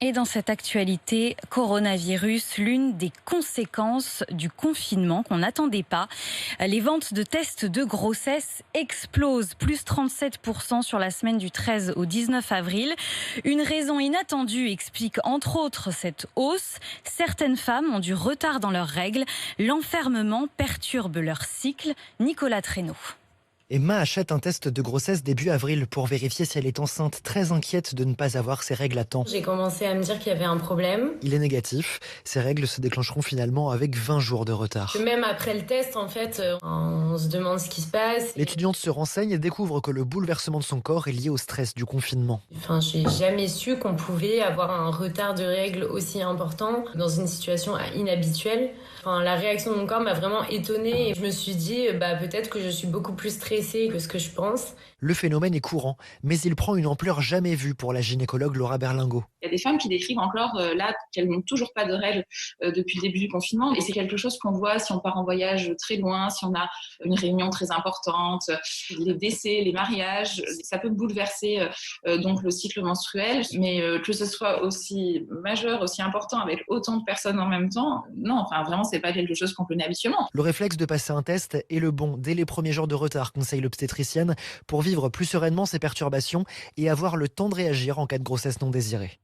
Et dans cette actualité, coronavirus, l'une des conséquences du confinement qu'on n'attendait pas. Les ventes de tests de grossesse explosent, plus 37% sur la semaine du 13 au 19 avril. Une raison inattendue explique entre autres cette hausse. Certaines femmes ont du retard dans leurs règles. L'enfermement perturbe leur cycle. Nicolas Traîneau. Emma achète un test de grossesse début avril pour vérifier si elle est enceinte, très inquiète de ne pas avoir ses règles à temps. J'ai commencé à me dire qu'il y avait un problème. Il est négatif. Ses règles se déclencheront finalement avec 20 jours de retard. Même après le test, en fait, on se demande ce qui se passe. L'étudiante se renseigne et découvre que le bouleversement de son corps est lié au stress du confinement. Enfin, j'ai jamais su qu'on pouvait avoir un retard de règles aussi important dans une situation inhabituelle. Enfin, la réaction de mon corps m'a vraiment étonnée et je me suis dit, peut-être que je suis beaucoup plus stressée que ce que je pense. Le phénomène est courant, mais il prend une ampleur jamais vue pour la gynécologue Laura Berlingot. Il y a des femmes qui décrivent encore là qu'elles n'ont toujours pas de règles depuis le début du confinement. Et c'est quelque chose qu'on voit si on part en voyage très loin, si on a une réunion très importante, les décès, les mariages. Ça peut bouleverser donc le cycle menstruel. Mais que ce soit aussi majeur, aussi important avec autant de personnes en même temps, non, enfin vraiment, c'est pas quelque chose qu'on connaît habituellement. Le réflexe de passer un test est le bon dès les premiers jours de retard, conseille l'obstétricienne, pour vivre plus sereinement ces perturbations et avoir le temps de réagir en cas de grossesse non désirée.